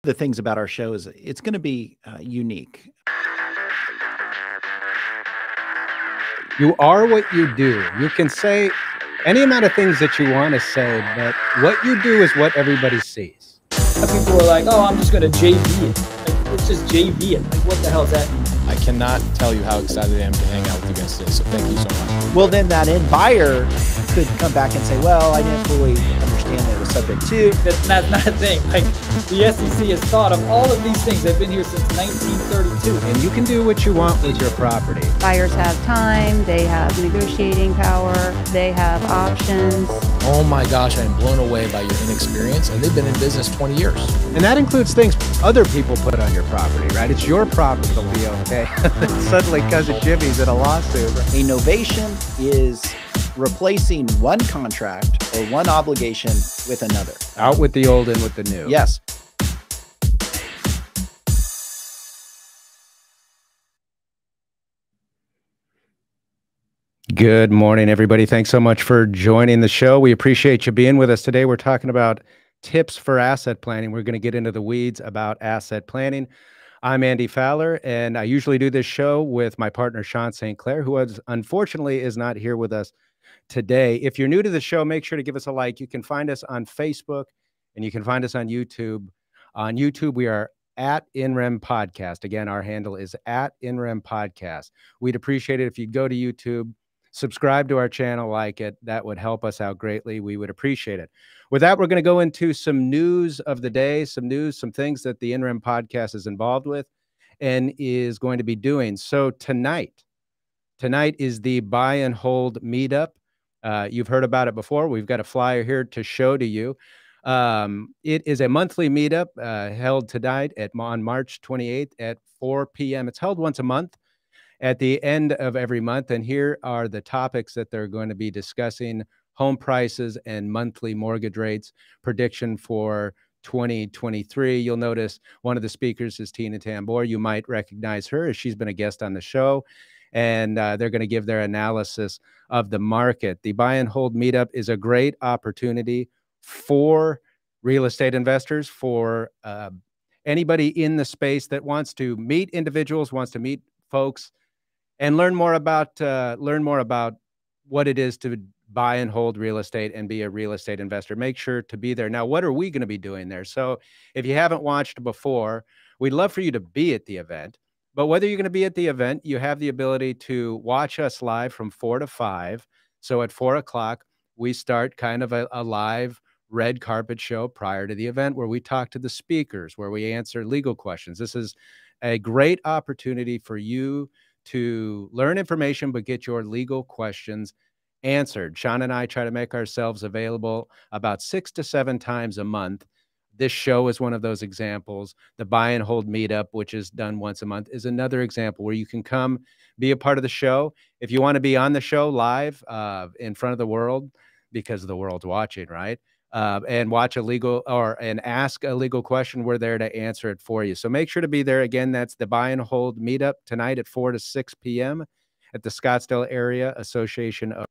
The things about our show is it's going to be unique. You are what you do. You can say any amount of things that you want to say, but what you do is what everybody sees. People are like, oh, I'm just going to JV it. Like, let's just JV it. Like, what the hell does that mean? I cannot tell you how excited I am to hang out with you guys today, so thank you so much. Well, then that end buyer could come back and say, well, I didn't fully understand that it was subject to. That's not a thing. Like, the SEC has thought of all of these things. They've been here since 1932. And you can do what you want with your property. Buyers have time, they have negotiating power, they have options. Oh my gosh, I am blown away by your inexperience, and they've been in business 20 years. And that includes things other people put on your property, right? It's your property to be okay. Suddenly, Cousin Jimmy's in a lawsuit. A novation is replacing one contract or one obligation with another. Out with the old, in with the new. Yes. Good morning, everybody. Thanks so much for joining the show. We appreciate you being with us today. We're talking about tips for asset planning. We're going to get into the weeds about asset planning. I'm Andy Fowler, and I usually do this show with my partner, Sean St. Clair, who unfortunately is not here with us today. If you're new to the show, make sure to give us a like. You can find us on Facebook, and you can find us on YouTube. On YouTube, we are at INREM Podcast. Again, our handle is at INREM Podcast. We'd appreciate it if you'd go to YouTube, subscribe to our channel, like it. That would help us out greatly. We would appreciate it. With that, we're going to go into some news of the day, some things that the INREM Podcast is involved with and is going to be doing. So tonight is the buy and hold meetup. You've heard about it before. We've got a flyer here to show to you. It is a monthly meetup held tonight on March 28th at 4 p.m. It's held once a month at the end of every month. And here are the topics that they're going to be discussing: home prices and monthly mortgage rates, prediction for 2023. You'll notice one of the speakers is Tina Tambor. You might recognize her as she's been a guest on the show. And they're going to give their analysis of the market. The buy and hold meetup is a great opportunity for real estate investors, for anybody in the space that wants to meet individuals, wants to meet folks, and learn more about what it is to buy and hold real estate and be a real estate investor. Make sure to be there. Now, what are we going to be doing there? So if you haven't watched before, we'd love for you to be at the event. But whether you're going to be at the event, you have the ability to watch us live from 4 to 5. So at 4 o'clock, we start kind of a live red carpet show prior to the event where we talk to the speakers, where we answer legal questions. This is a great opportunity for you to learn information, but get your legal questions answered. Sean and I try to make ourselves available about 6 to 7 times a month. This show is one of those examples. The buy and hold meetup, which is done once a month, is another example where you can come be a part of the show. If you want to be on the show live in front of the world, because the world's watching, right? And watch and ask a legal question, we're there to answer it for you. So make sure to be there. Again, that's the buy and hold meetup tonight at 4 to 6 p.m. at the Scottsdale Area Association of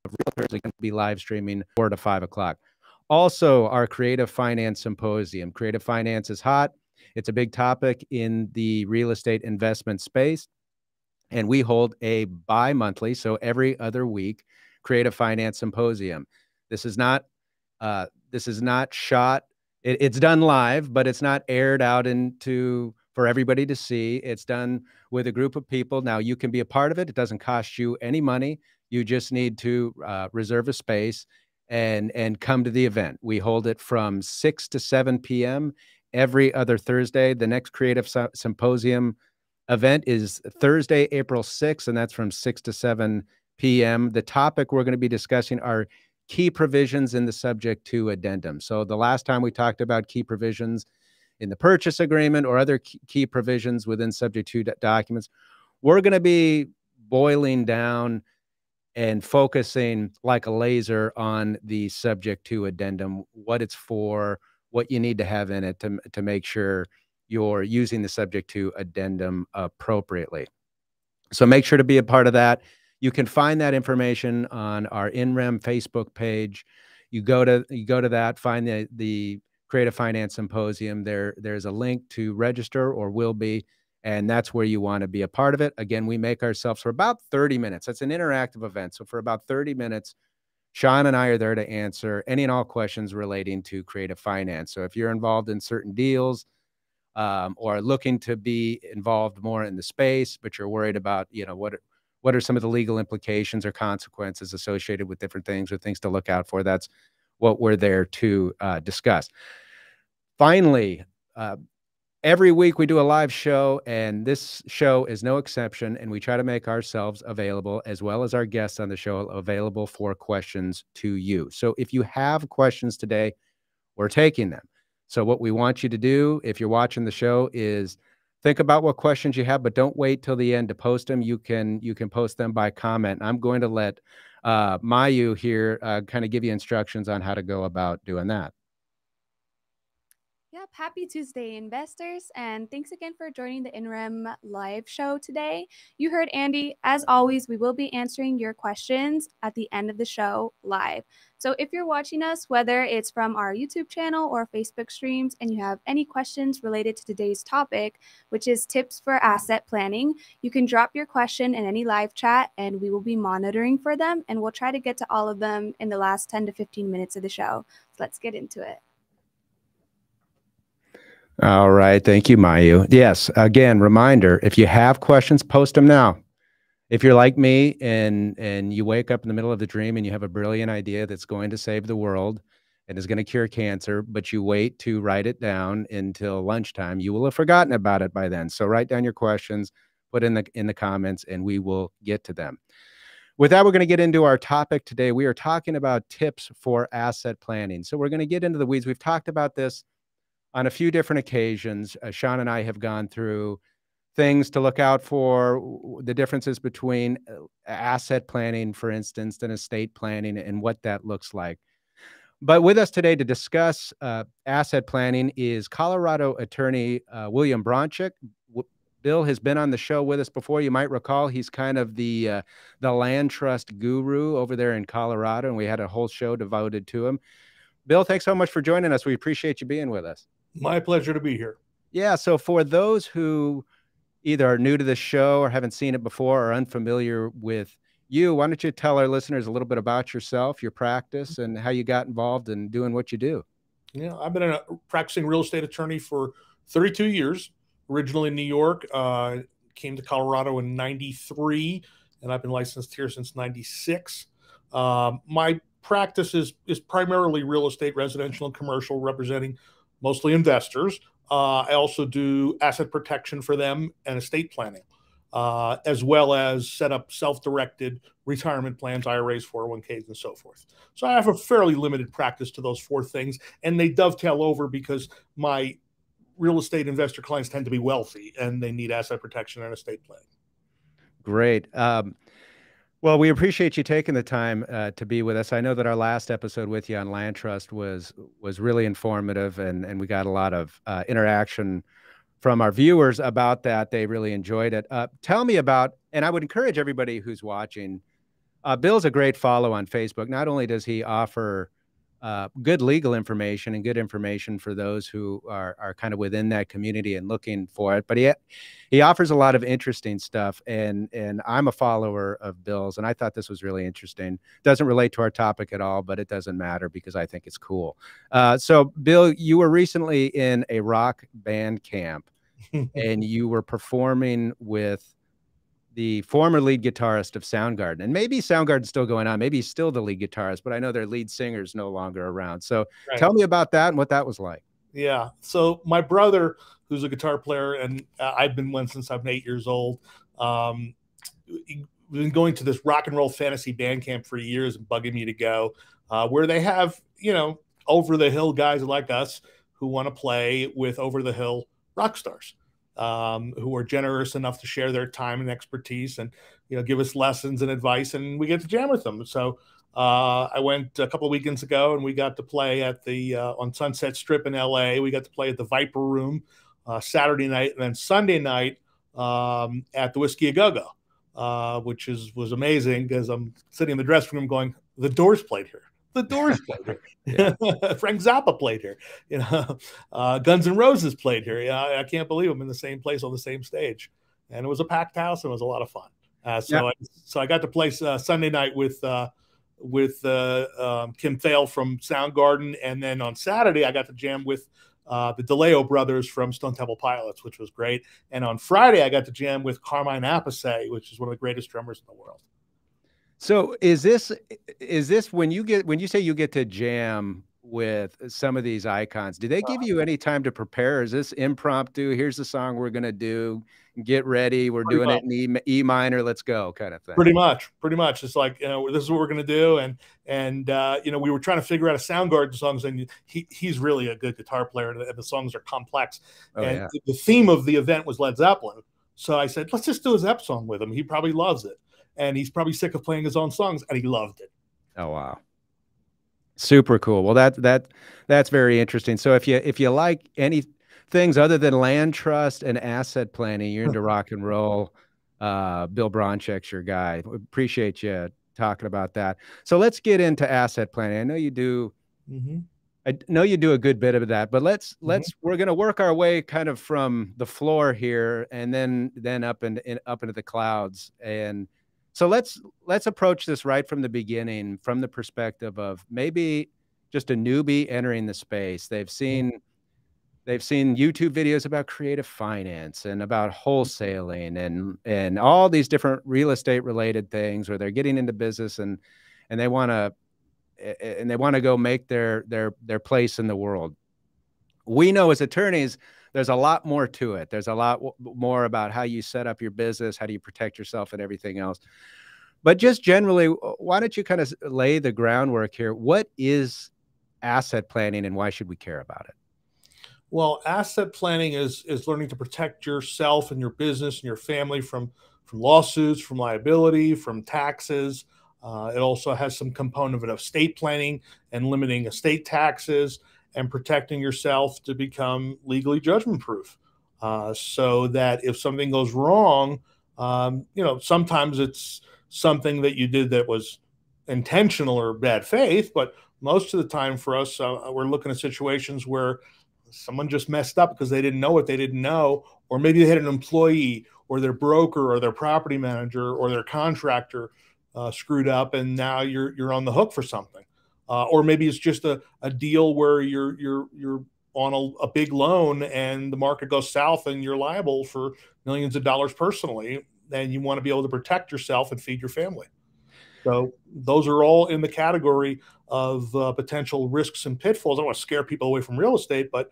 Realtors. It's going to be live streaming 4 to 5 o'clock. Also, our Creative Finance Symposium. Creative finance is hot. It's a big topic in the real estate investment space. And we hold a bi-monthly, so every other week, Creative Finance Symposium. This is not shot. It's done live, but it's not aired out for everybody to see. It's done with a group of people. Now, you can be a part of it. It doesn't cost you any money. You just need to reserve a space and come to the event. We hold it from 6 to 7 p.m. every other Thursday. The next Creative Symposium event is Thursday, April 6th, and that's from 6 to 7 p.m. The topic we're going to be discussing are key provisions in the subject to addendum. So the last time we talked about key provisions in the purchase agreement or other key provisions within subject to documents, we're going to be boiling down and focusing like a laser on the subject to addendum, what it's for, what you need to have in it to make sure you're using the subject to addendum appropriately. So make sure to be a part of that. You can find that information on our INREM Facebook page. You go to that, find the Creative Finance Symposium. There's a link to register, or will be, and that's where you want to be a part of it. Again, we make ourselves for about 30 minutes. That's an interactive event. So for about 30 minutes, Sean and I are there to answer any and all questions relating to creative finance. So if you're involved in certain deals, or looking to be involved more in the space, but you're worried about, what are some of the legal implications or consequences associated with different things, or things to look out for, that's what we're there to discuss. Finally, every week we do a live show, and this show is no exception, and we try to make ourselves available, as well as our guests on the show, available for questions to you. So if you have questions today, we're taking them. So what we want you to do, if you're watching the show, is think about what questions you have, but don't wait till the end to post them. You can post them by comment. I'm going to let Mayu here kind of give you instructions on how to go about doing that. Yep, happy Tuesday, investors, and thanks again for joining the INREM live show today. You heard Andy. As always, we will be answering your questions at the end of the show live. So if you're watching us, whether it's from our YouTube channel or Facebook streams, and you have any questions related to today's topic, which is tips for asset planning, you can drop your question in any live chat, and we will be monitoring for them, and we'll try to get to all of them in the last 10 to 15 minutes of the show. So let's get into it. All right. Thank you, Mayu. Yes. Again, reminder, if you have questions, post them now. If you're like me and you wake up in the middle of the dream and you have a brilliant idea that's going to save the world and is going to cure cancer, but you wait to write it down until lunchtime, you will have forgotten about it by then. So write down your questions, put in the comments, and we will get to them. With that, we're going to get into our topic today. We are talking about tips for asset planning. So we're going to get into the weeds. We've talked about this on a few different occasions. Sean and I have gone through things to look out for, the differences between asset planning, for instance, and estate planning, and what that looks like. But with us today to discuss asset planning is Colorado attorney William Bronchick. Bill has been on the show with us before. You might recall he's kind of the land trust guru over there in Colorado, and we had a whole show devoted to him. Bill, thanks so much for joining us. We appreciate you being with us. My pleasure to be here. Yeah, so for those who either are new to the show or haven't seen it before or unfamiliar with you, why don't you tell our listeners a little bit about yourself, your practice, and how you got involved in doing what you do? Yeah, I've been a practicing real estate attorney for 32 years, originally in New York, came to Colorado in 93, and I've been licensed here since 96. My practice is primarily real estate, residential and commercial, representing mostly investors. I also do asset protection for them and estate planning, as well as set up self-directed retirement plans, IRAs, 401ks, and so forth. So I have a fairly limited practice to those four things, and they dovetail over because my real estate investor clients tend to be wealthy, and they need asset protection and estate planning. Great. Well, we appreciate you taking the time to be with us. I know that our last episode with you on land trust was really informative, and we got a lot of interaction from our viewers about that. They really enjoyed it. Tell me about, and I would encourage everybody who's watching, Bill's a great follow on Facebook. Not only does he offer good legal information and good information for those who are kind of within that community and looking for it, but he offers a lot of interesting stuff, and I'm a follower of Bill's, and I thought this was really interesting. Doesn't relate to our topic at all, but it doesn't matter because I think it's cool. So Bill, you were recently in a rock band camp and you were performing with the former lead guitarist of Soundgarden. And maybe Soundgarden's still going on. Maybe he's still the lead guitarist, but I know their lead singer's no longer around. So Tell me about that and what that was like. Yeah. So my brother, who's a guitar player, and I've been one since I'm 8 years old, we've been going to this rock and roll fantasy band camp for years and bugging me to go, where they have, over the hill guys like us who want to play with over the hill rock stars. Who are generous enough to share their time and expertise and, give us lessons and advice, and we get to jam with them. So I went a couple of weekends ago, and we got to play at the on Sunset Strip in LA. We got to play at the Viper Room Saturday night, and then Sunday night at the Whiskey A Go-Go, which was amazing because I'm sitting in the dressing room going, the Doors played here. The Doors played here. Frank Zappa played here. Guns N' Roses played here. I can't believe I'm in the same place on the same stage. And it was a packed house and it was a lot of fun. So I got to play Sunday night with Kim Thale from Soundgarden, and then on Saturday I got to jam with the DeLeo brothers from Stone Temple Pilots, which was great. And on Friday I got to jam with Carmine Appice, which is one of the greatest drummers in the world. So is this when you say you get to jam with some of these icons, do they give you any time to prepare? Is this impromptu? Here's the song we're going to do. Get ready. We're doing it in E minor. Let's go, kind of thing. Pretty much. It's like, this is what we're going to do. And we were trying to figure out a Soundgarden songs, and he's really a good guitar player, and the songs are complex. The theme of the event was Led Zeppelin. So I said, let's just do a Zepp song with him. He probably loves it. And he's probably sick of playing his own songs, and he loved it. Oh, wow. Super cool. Well, that's very interesting. So if you like any things other than land trust and asset planning, you're into rock and roll, Bill Bronchick's your guy. Appreciate you talking about that. So let's get into asset planning. I know you do. I know you do a good bit of that, but we're going to work our way kind of from the floor here and then up into the clouds. And so let's approach this right from the beginning, from the perspective of maybe just a newbie entering the space. They've seen YouTube videos about creative finance and about wholesaling and all these different real estate related things, where they're getting into business and they want to go make their place in the world. We know as attorneys, there's a lot more to it. There's a lot more about how you set up your business, how do you protect yourself, and everything else. But just generally, why don't you kind of lay the groundwork here? What is asset planning and why should we care about it? Well, asset planning is learning to protect yourself and your business and your family from lawsuits, from liability, from taxes. It also has some component of estate planning and limiting estate taxes, and protecting yourself to become legally judgment proof, so that if something goes wrong, sometimes it's something that you did that was intentional or bad faith, but most of the time for us, we're looking at situations where someone just messed up because they didn't know what they didn't know, or maybe they had an employee or their broker or their property manager or their contractor screwed up, and now you're on the hook for something. Or maybe it's just a deal where you're on a big loan and the market goes south and you're liable for millions of dollars personally, and you want to be able to protect yourself and feed your family. So those are all in the category of potential risks and pitfalls. I don't want to scare people away from real estate, but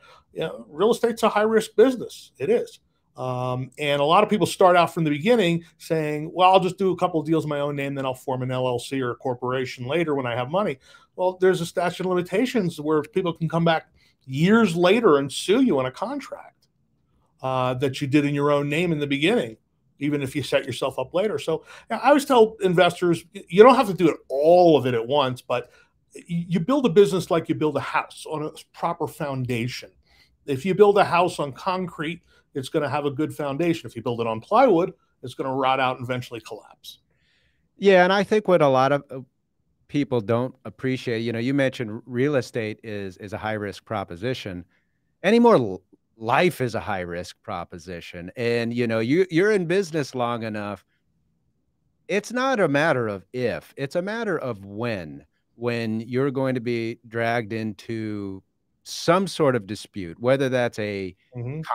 real estate's a high risk business. It is. And a lot of people start out from the beginning saying, well, I'll just do a couple of deals in my own name, then I'll form an LLC or a corporation later when I have money. Well, there's a statute of limitations where people can come back years later and sue you on a contract that you did in your own name in the beginning, even if you set yourself up later. So I always tell investors, you don't have to do all of it at once, but you build a business like you build a house on a proper foundation. If you build a house on concrete, it's going to have a good foundation. If you build it on plywood, it's going to rot out and eventually collapse. Yeah, and I think what a lot of people don't appreciate, you mentioned real estate is a high risk proposition. Anymore, life is a high risk proposition. And you're in business long enough. It's not a matter of if, it's a matter of when you're going to be dragged into some sort of dispute, whether that's a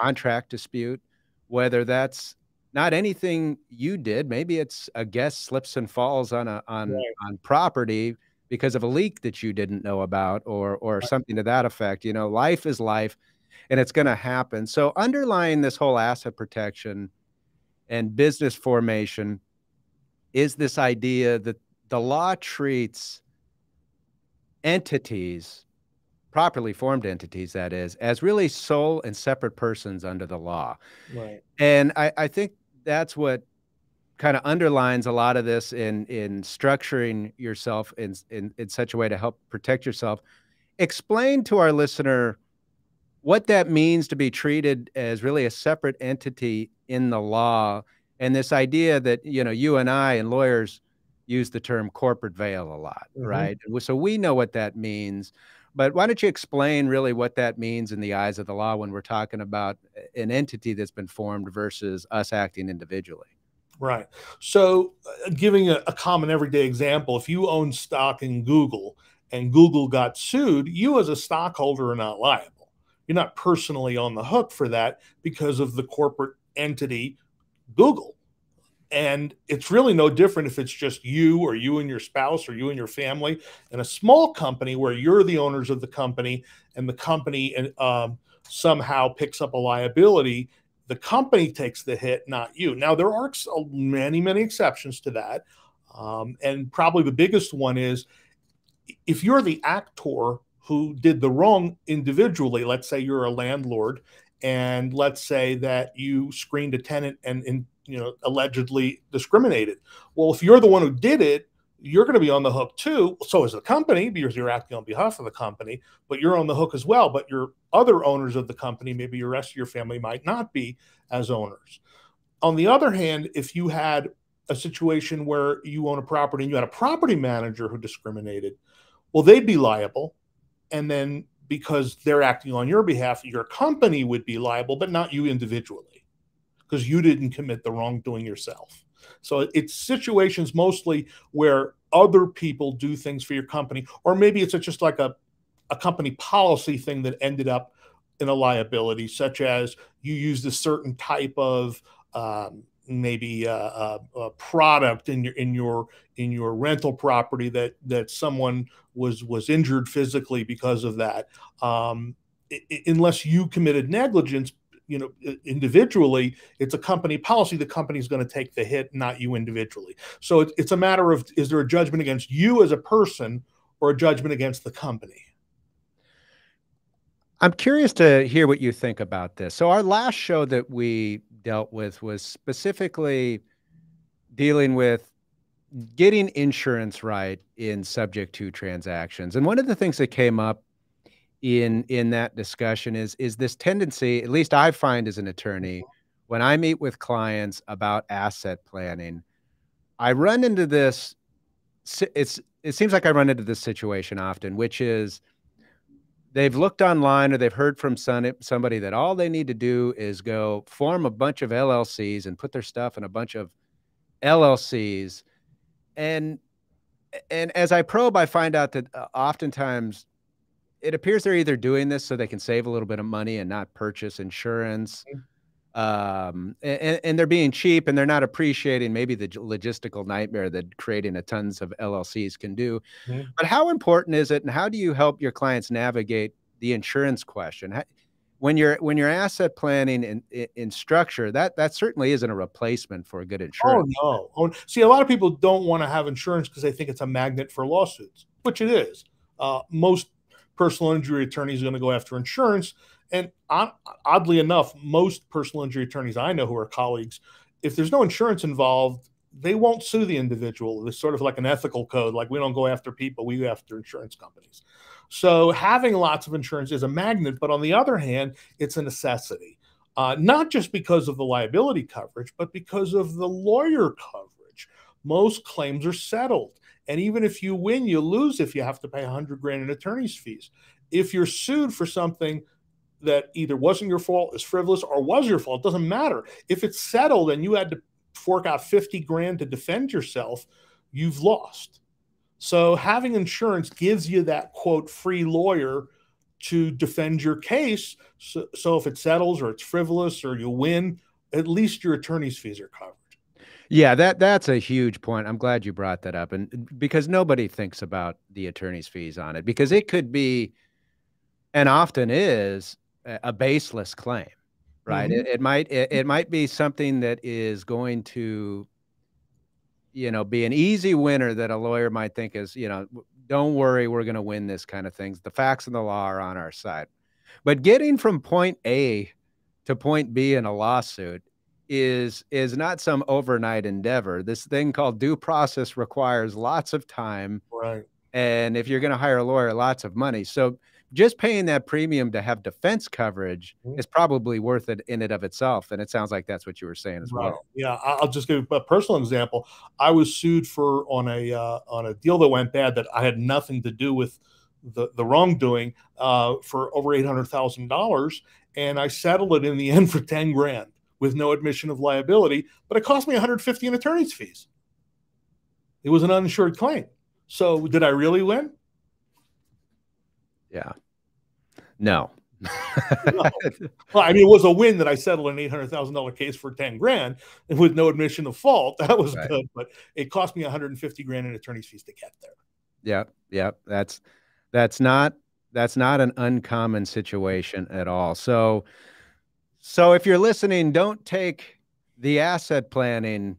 contract dispute, whether that's not anything you did. Maybe it's a guest slips and falls on property because of a leak that you didn't know about, or something to that effect. Life is life, and it's going to happen. So underlying this whole asset protection and business formation is this idea that the law treats entities, properly formed entities, that is, as really sole and separate persons under the law. Right. And I think that's what kind of underlines a lot of this in structuring yourself in such a way to help protect yourself. Explain to our listener what that means to be treated as really a separate entity in the law, and this idea that, you and I and lawyers, use the term corporate veil a lot, Mhm. right? So we know what that means, but why don't you explain really what that means in the eyes of the law when we're talking about an entity that's been formed versus us acting individually? Right. So, giving a common everyday example, if you own stock in Google and Google got sued, you as a stockholder are not liable. You're not personally on the hook for that because of the corporate entity, Google. And it's really no different if it's just you or you and your spouse or you and your family. In a small company where you're the owners of the company and the company somehow picks up a liability, the company takes the hit, not you. Now, there are many, many exceptions to that. And probably the biggest one is if you're the actor who did the wrong individually, let's say you're a landlord, and let's say that you screened a tenant and allegedly discriminated. Well, if you're the one who did it, you're going to be on the hook too. So is the company, because you're acting on behalf of the company, but you're on the hook as well. But your other owners of the company, maybe the rest of your family, might not be as owners. On the other hand, if you had a situation where you own a property and you had a property manager who discriminated, well, they'd be liable. And then because they're acting on your behalf, your company would be liable, but not you individually, because you didn't commit the wrongdoing yourself. So it's situations mostly where other people do things for your company, or maybe it's just like a company policy thing that ended up in a liability, such as you used a certain type of maybe a product in your rental property that someone was injured physically because of that. Unless you committed negligence, individually, it's a company policy. The company's going to take the hit, not you individually. So it's a matter of, is there a judgment against you as a person or a judgment against the company? I'm curious to hear what you think about this. So our last show that we dealt with was specifically dealing with getting insurance right in subject to transactions. And one of the things that came up in that discussion is this tendency, at least I find as an attorney, when I meet with clients about asset planning, I run into this, it seems like I run into this situation often, which is they've looked online or they've heard from somebody that all they need to do is go form a bunch of LLCs and put their stuff in a bunch of LLCs. And as I probe, I find out that oftentimes it appears they're either doing this so they can save a little bit of money and not purchase insurance. And they're being cheap and they're not appreciating maybe the logistical nightmare that creating a tons of LLCs can do. Mm-hmm. But how important is it, and how do you help your clients navigate the insurance question? When you're asset planning in structure, that certainly isn't a replacement for a good insurance. Oh, no. See, a lot of people don't want to have insurance because they think it's a magnet for lawsuits, which it is. Most personal injury attorneys are going to go after insurance. And oddly enough, most personal injury attorneys I know who are colleagues, if there's no insurance involved, they won't sue the individual. It's sort of like an ethical code. Like, we don't go after people, we go after insurance companies. So having lots of insurance is a magnet, but on the other hand, it's a necessity. Not just because of the liability coverage, but because of the lawyer coverage. Most claims are settled. And even if you win, you lose if you have to pay $100,000 in attorney's fees. If you're sued for something that either wasn't your fault, is frivolous, or was your fault, it doesn't matter. If it's settled and you had to fork out $50,000 to defend yourself, you've lost. So having insurance gives you that, quote, free lawyer to defend your case. So if it settles or it's frivolous or you win, at least your attorney's fees are covered. Yeah, that's a huge point. I'm glad you brought that up. And because nobody thinks about the attorney's fees on it, because it could be, and often is, a baseless claim, right? Mm-hmm. It might be something that is going to, be an easy winner that a lawyer might think is, don't worry, we're going to win this kind of things. The facts and the law are on our side. But getting from point A to point B in a lawsuit is not some overnight endeavor. This thing called due process requires lots of time. Right. And if you're going to hire a lawyer, lots of money. So just paying that premium to have defense coverage Mhm. is probably worth it in and of itself. And it sounds like that's what you were saying as Right. well. Yeah, I'll just give a personal example. I was sued for on a deal that went bad that I had nothing to do with the wrongdoing for over $800,000, and I settled it in the end for 10 grand with no admission of liability, but it cost me 150 in attorney's fees. It was an uninsured claim. So did I really win? Yeah. No. No. Well, I mean, it was a win that I settled an $800,000 case for 10 grand and with no admission of fault. That was Right. good, but it cost me 150 grand in attorney's fees to get there. Yep. Yep. That's not an uncommon situation at all. So if you're listening, don't take the asset planning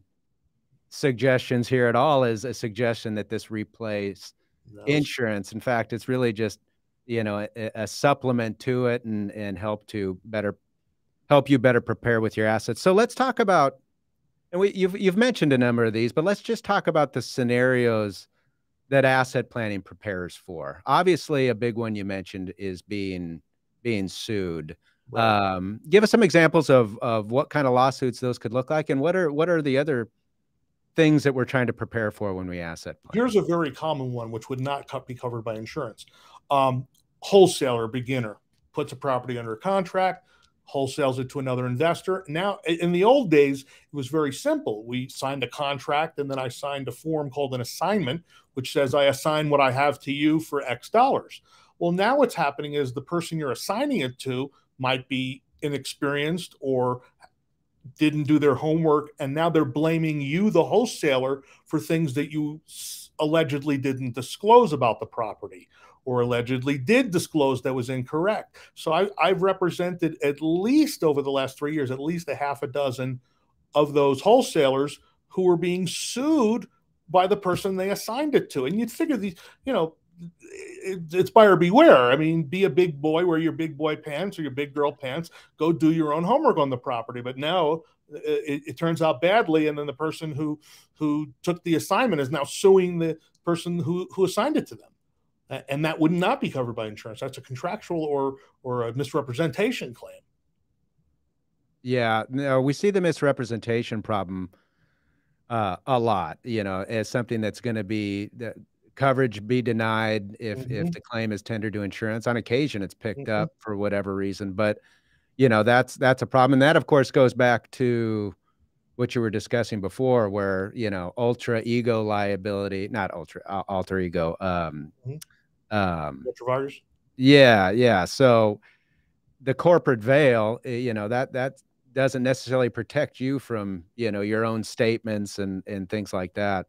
suggestions here at all as a suggestion that this replace No. insurance. In fact, it's really just, a supplement to it and help you better prepare with your assets. So let's talk about, and you've mentioned a number of these, but let's just talk about the scenarios that asset planning prepares for. Obviously, a big one you mentioned is being sued. Right. Give us some examples of what kind of lawsuits those could look like, and what are the other things that we're trying to prepare for when we asset plan? Here's a very common one, which would not be covered by insurance. Wholesaler, beginner, puts a property under contract, wholesales it to another investor. Now, in the old days, it was very simple. We signed a contract, and then I signed a form called an assignment, which says I assign what I have to you for X dollars. Well, now what's happening is the person you're assigning it to might be inexperienced or didn't do their homework, and now they're blaming you, the wholesaler, for things that you allegedly didn't disclose about the property, or allegedly did disclose that was incorrect. So I've represented, at least over the last 3 years, at least a half a dozen of those wholesalers who were being sued by the person they assigned it to. And you'd figure these, it's buyer beware. I mean, be a big boy, wear your big boy pants or your big girl pants, go do your own homework on the property. But now it turns out badly, and then the person who took the assignment is now suing the person who assigned it to them. And that would not be covered by insurance. That's a contractual or a misrepresentation claim. Yeah, no, we see the misrepresentation problem a lot, as something that's going to be the coverage be denied if the claim is tendered to insurance. On occasion, it's picked up for whatever reason, but that's a problem. And that, of course, goes back to what you were discussing before, where alter ego liability, not alter ego. Retrovirus? Yeah. So the corporate veil, that doesn't necessarily protect you from, your own statements and things like that.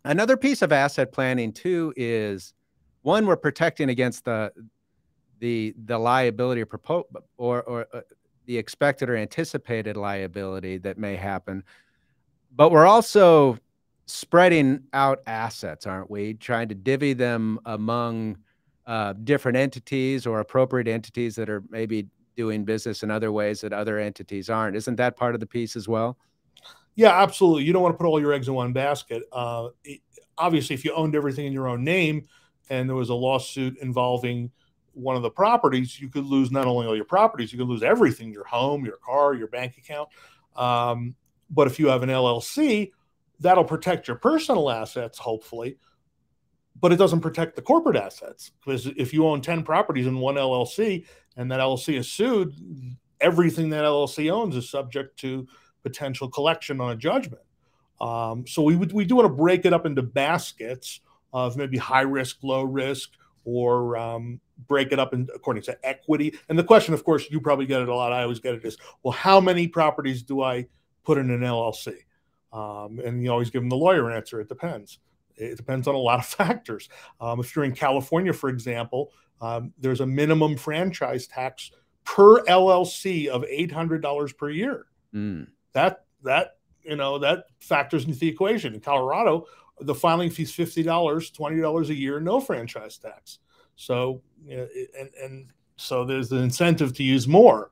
Another piece of asset planning too is, one, we're protecting against the liability or the expected or anticipated liability that may happen, but we're also spreading out assets, aren't we? Trying to divvy them among different entities or appropriate entities that are maybe doing business in other ways that other entities aren't. Isn't that part of the piece as well? Yeah, absolutely. You don't want to put all your eggs in one basket. Obviously, if you owned everything in your own name and there was a lawsuit involving one of the properties, you could lose not only all your properties, you could lose everything, your home, your car, your bank account. But if you have an LLC, that'll protect your personal assets, hopefully, but it doesn't protect the corporate assets. Because if you own 10 properties in one LLC and that LLC is sued, everything that LLC owns is subject to potential collection on a judgment. So we do want to break it up into baskets of maybe high risk, low risk, or break it up according to equity. And the question, of course, you probably get it a lot. I always get it is, well, how many properties do I put in an LLC? And you always give them the lawyer answer. It depends. It depends on a lot of factors. If you're in California, for example, there's a minimum franchise tax per LLC of $800 per year. That factors into the equation. In Colorado, the filing fee is $50, $20 a year, no franchise tax. So, so there's an incentive to use more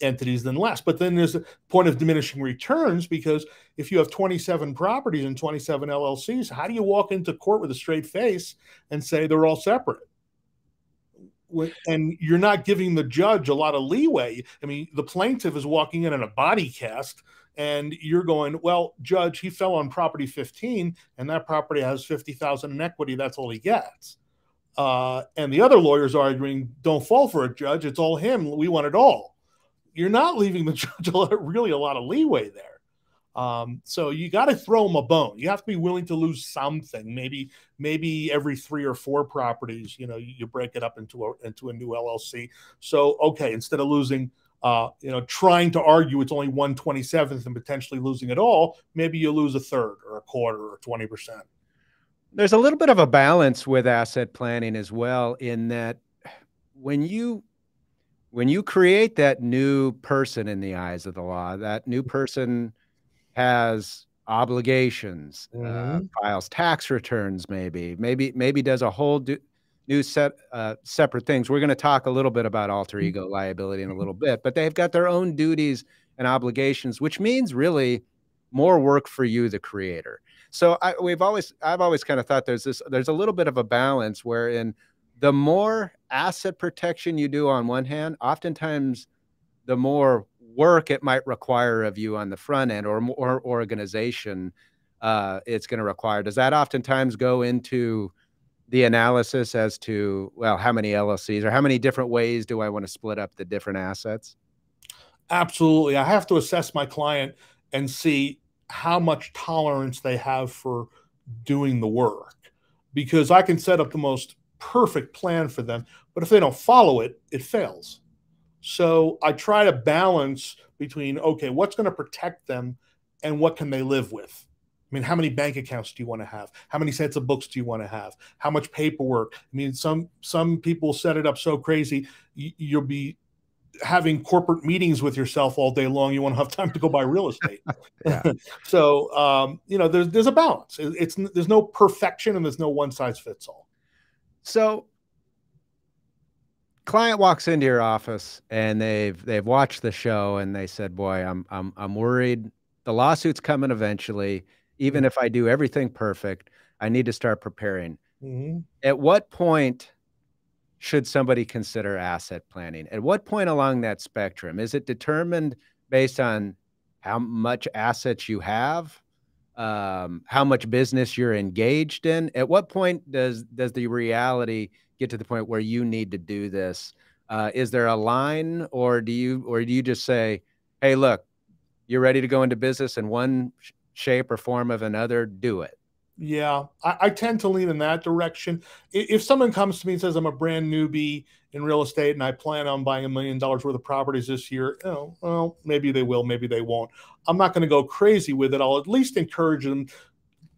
entities than less. But then there's a point of diminishing returns, because if you have 27 properties and 27 LLCs, how do you walk into court with a straight face and say they're all separate? and you're not giving the judge a lot of leeway. I mean, the plaintiff is walking in a body cast, and you're going, well, judge, he fell on property 15, and that property has 50,000 in equity. That's all he gets. And the other lawyer's arguing, don't fall for it, judge. It's all him. We want it all. You're not leaving the judge really a lot of leeway there. So you got to throw them a bone. You have to be willing to lose something. Maybe every 3 or 4 properties, you break it up into a new LLC. So, okay, instead of losing, trying to argue it's only 1/27th and potentially losing it all, maybe you lose a third or a quarter or 20%. There's a little bit of a balance with asset planning as well, in that when you create that new person in the eyes of the law, that new person has obligations, files tax returns, maybe does a whole new set separate things. We're going to talk a little bit about alter ego liability in a little bit, but they've got their own duties and obligations, which means really more work for you, the creator. So I've always kind of thought there's a little bit of a balance wherein the more asset protection you do on one hand, oftentimes the more work it might require of you on the front end, or more organization it's going to require. Does that oftentimes go into the analysis as to, well, how many LLCs or how many different ways do I want to split up the different assets? Absolutely. I have to assess my client and see how much tolerance they have for doing the work, because I can set up the most perfect plan for them, but if they don't follow it, it fails. So I try to balance between, okay, what's going to protect them and what can they live with? I mean, how many bank accounts do you want to have? How many sets of books do you want to have? How much paperwork? I mean, some people set it up so crazy, you'll be having corporate meetings with yourself all day long. You won't have time to go buy real estate. So, there's a balance. There's no perfection and there's no one size fits all. So client walks into your office and they've watched the show and they said, boy, I'm worried. The lawsuit's coming eventually. Even if I do everything perfect, I need to start preparing. At what point should somebody consider asset planning? At what point along that spectrum? Is it determined based on how much assets you have, how much business you're engaged in? At what point does the reality get to the point where you need to do this? Is there a line, or do you just say, hey, look, you're ready to go into business in one shape or form of another, do it? Yeah, I tend to lean in that direction. If someone comes to me and says, I'm a brand newbie in real estate and I plan on buying $1 million worth of properties this year, well, maybe they will, maybe they won't. I'm not going to go crazy with it. I'll at least encourage them,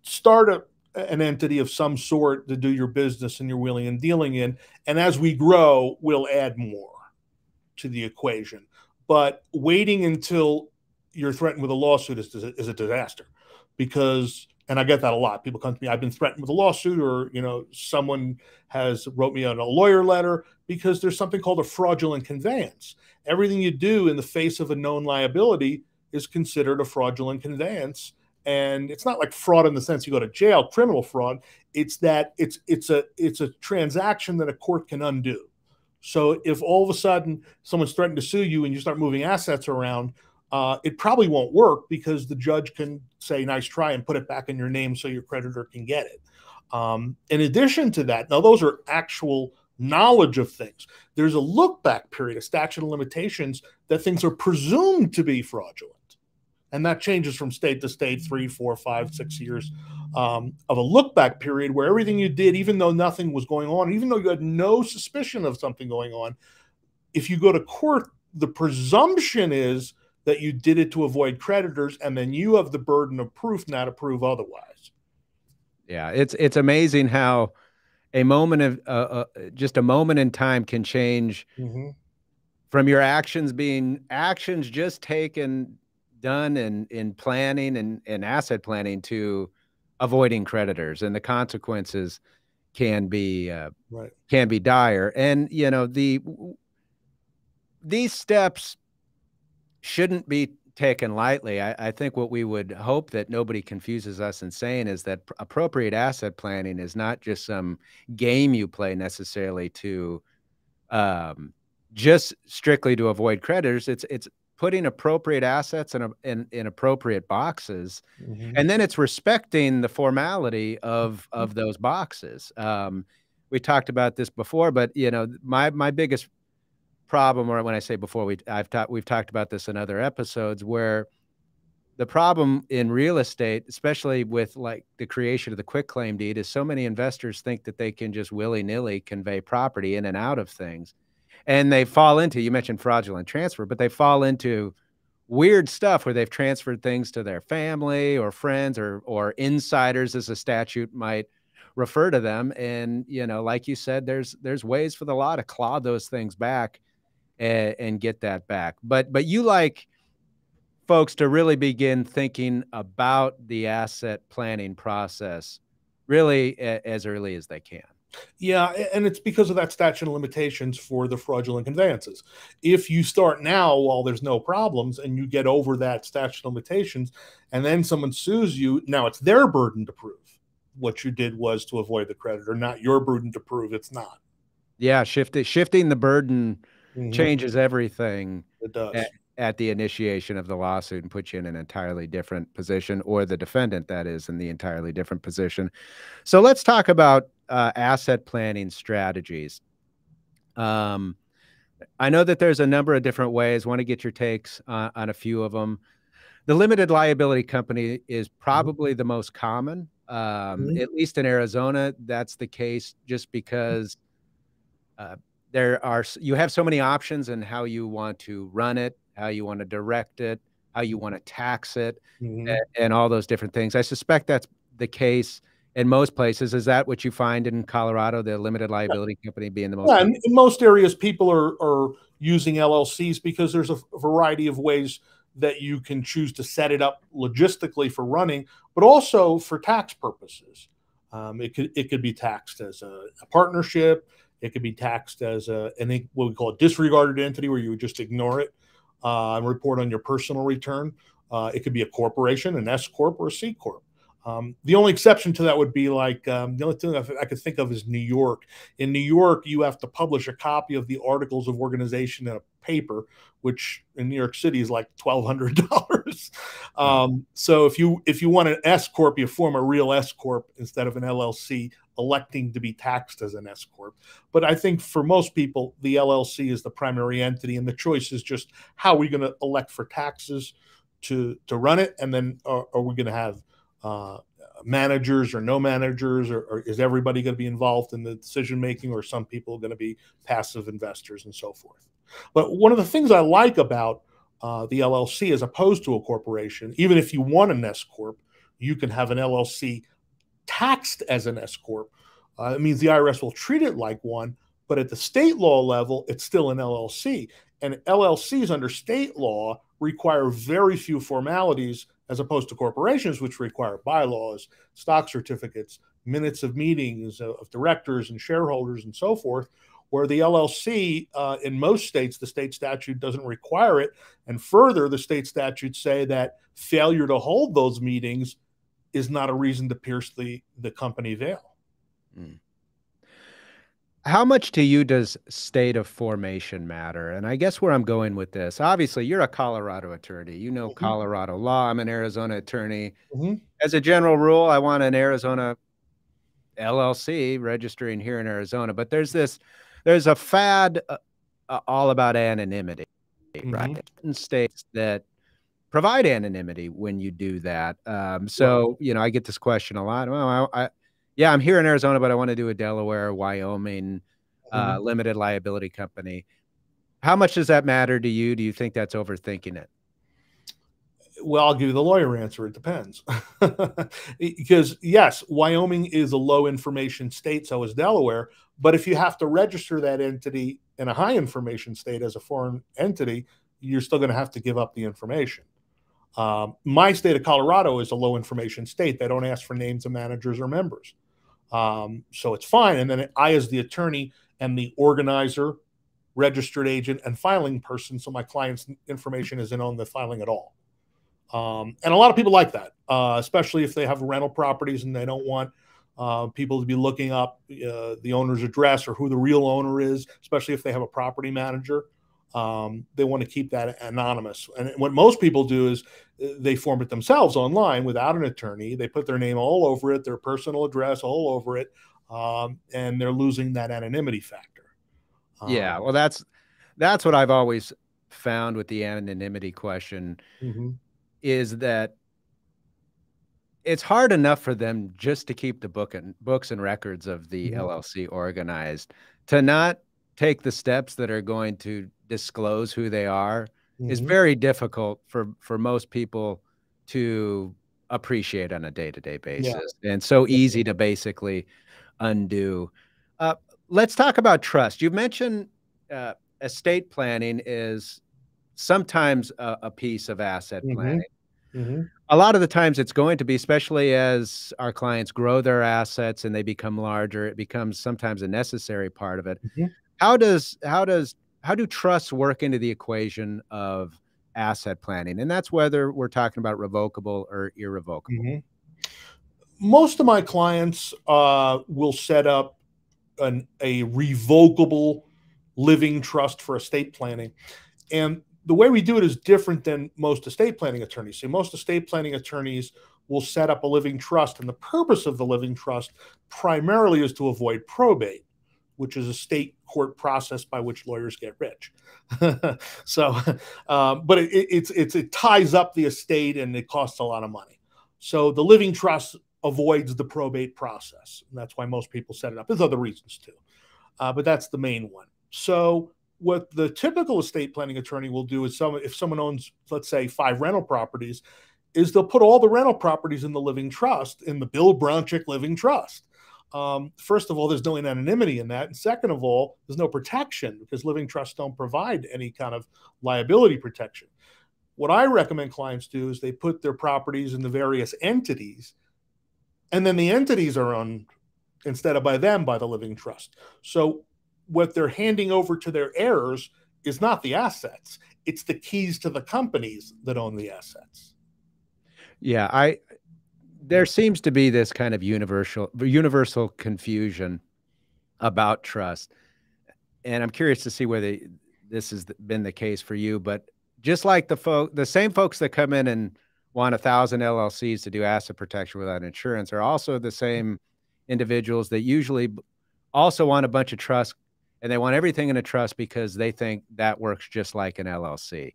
start an entity of some sort to do your business and your wheeling and dealing in. And as we grow, we'll add more to the equation. But waiting until you're threatened with a lawsuit is a disaster, because, and I get that a lot. People come to me, I've been threatened with a lawsuit, or, someone has wrote me on a lawyer letter, because there's something called a fraudulent conveyance. Everything you do in the face of a known liability is considered a fraudulent conveyance. And it's not like fraud in the sense you go to jail, criminal fraud. It's that it's a transaction that a court can undo. So if all of a sudden someone's threatened to sue you and you start moving assets around, it probably won't work, because the judge can say, nice try, and put it back in your name so your creditor can get it. In addition to that, now those are actual knowledge of things. There's a look back period, a statute of limitations, that things are presumed to be fraudulent. And that changes from state to state, 3, 4, 5, 6 years of a look back period, where everything you did, even though nothing was going on, even though you had no suspicion of something going on, if you go to court, the presumption is that you did it to avoid creditors, and then you have the burden of proof now to prove otherwise. Yeah, it's amazing how a moment of just a moment in time can change from your actions being actions just taken, done in planning and asset planning, to avoiding creditors, and the consequences can be dire. And these steps shouldn't be taken lightly. I think what we would hope that nobody confuses us in saying is that appropriate asset planning is not just some game you play necessarily to just strictly to avoid creditors. It's putting appropriate assets in appropriate boxes, and then it's respecting the formality of those boxes. We talked about this before, but my biggest problem, or when I say before, we've talked about this in other episodes, where the problem in real estate, especially with like the creation of the quitclaim deed, is so many investors think that they can just willy-nilly convey property in and out of things. And they fall into, you mentioned fraudulent transfer, but they fall into weird stuff where they've transferred things to their family or friends or insiders, as a statute might refer to them. And, like you said, there's ways for the law to claw those things back and get that back. But you like folks to really begin thinking about the asset planning process really as early as they can. Yeah, and it's because of that statute of limitations for the fraudulent conveyances. If you start now while there's no problems and you get over that statute of limitations and then someone sues you, now it's their burden to prove what you did was to avoid the creditor, not your burden to prove it's not. Yeah, shifting the burden changes everything. It does. At the initiation of the lawsuit and put you in an entirely different position, or the defendant, that is, in the entirely different position. So let's talk about asset planning strategies. I know that there's a number of different ways. Want to get your takes on a few of them. The limited liability company is probably the most common, at least in Arizona. That's the case just because you have so many options in how you want to run it, how you want to direct it, how you want to tax it, and all those different things. I suspect that's the case in most places. Is that what you find in Colorado, the limited liability company being the most? Yeah, in most areas, people are using LLCs because there's a variety of ways that you can choose to set it up logistically for running, but also for tax purposes. It could be taxed as a partnership. It could be taxed as what we call a disregarded entity, where you would just ignore it and report on your personal return. It could be a corporation, an S corp, or a C corp. The only exception to that would be like the only thing I could think of is New York. In New York, you have to publish a copy of the articles of organization in a paper, which in New York City is like $1,200. So if you want an S corp, you form a real S corp instead of an LLC, electing to be taxed as an S corp. But I think for most people, the LLC is the primary entity, and the choice is just how are we going to elect for taxes to run it, and then are we going to have managers or no managers, or is everybody going to be involved in the decision making, or some people are going to be passive investors and so forth. But one of the things I like about the LLC as opposed to a corporation, even if you want an S corp, you can have an LLC taxed as an S corp. It means the IRS will treat it like one, but at the state law level, it's still an LLC. And LLCs under state law require very few formalities, as opposed to corporations, which require bylaws, stock certificates, minutes of meetings of directors and shareholders and so forth, where the LLC, in most states, the state statute doesn't require it. And further, the state statutes say that failure to hold those meetings is not a reason to pierce the company veil. How much to you does state of formation matter? And I guess where I'm going with this, obviously you're a Colorado attorney, you know Colorado law. I'm an Arizona attorney. As a general rule, I want an Arizona LLC registering here in Arizona, but there's a fad all about anonymity, right? In states that provide anonymity when you do that. So, I get this question a lot. Well, yeah, I'm here in Arizona, but I want to do a Delaware, Wyoming, limited liability company. How much does that matter to you? Do you think that's overthinking it? Well, I'll give you the lawyer answer. It depends. Because yes, Wyoming is a low information state, so is Delaware. But if you have to register that entity in a high information state as a foreign entity, you're still going to have to give up the information. My state of Colorado is a low information state. They don't ask for names of managers or members. So it's fine. And then I, as the attorney, am the organizer, registered agent, and filing person. So my client's information isn't on the filing at all. And a lot of people like that, especially if they have rental properties and they don't want people to be looking up the owner's address or who the real owner is, especially if they have a property manager. They want to keep that anonymous. And what most people do is they form it themselves online without an attorney. They put their name all over it, their personal address all over it, and they're losing that anonymity factor. Yeah, well, that's what I've always found with the anonymity question, is that it's hard enough for them just to keep the books and records of the LLC organized. To not take the steps that are going to disclose who they are is very difficult for most people to appreciate on a day-to-day basis, and so easy to basically undo. Let's talk about trust. You mentioned estate planning is sometimes a piece of asset planning. A lot of the times it's going to be, especially as our clients grow their assets and they become larger, it becomes sometimes a necessary part of it. How do trusts work into the equation of asset planning? And that's whether we're talking about revocable or irrevocable. Most of my clients will set up a revocable living trust for estate planning. And the way we do it is different than most estate planning attorneys. So most estate planning attorneys will set up a living trust, and the purpose of the living trust primarily is to avoid probate, which is a state court process by which lawyers get rich. So, but it ties up the estate and it costs a lot of money. So the living trust avoids the probate process. And that's why most people set it up. There's other reasons too, but that's the main one. So what the typical estate planning attorney will do is if someone owns, let's say, 5 rental properties, is they'll put all the rental properties in the living trust, in the Bill Bronchick living trust. First of all, there's no anonymity in that. And second of all, there's no protection because living trusts don't provide any kind of liability protection. What I recommend clients do is they put their properties in the various entities, and then the entities are owned instead of by them by the living trust. So what they're handing over to their heirs is not the assets. It's the keys to the companies that own the assets. Yeah, there seems to be this kind of universal confusion about trust. And I'm curious to see whether this has been the case for you, but just like the same folks that come in and want 1,000 LLCs to do asset protection without insurance are also the same individuals that usually also want a bunch of trusts, and they want everything in a trust because they think that works just like an LLC.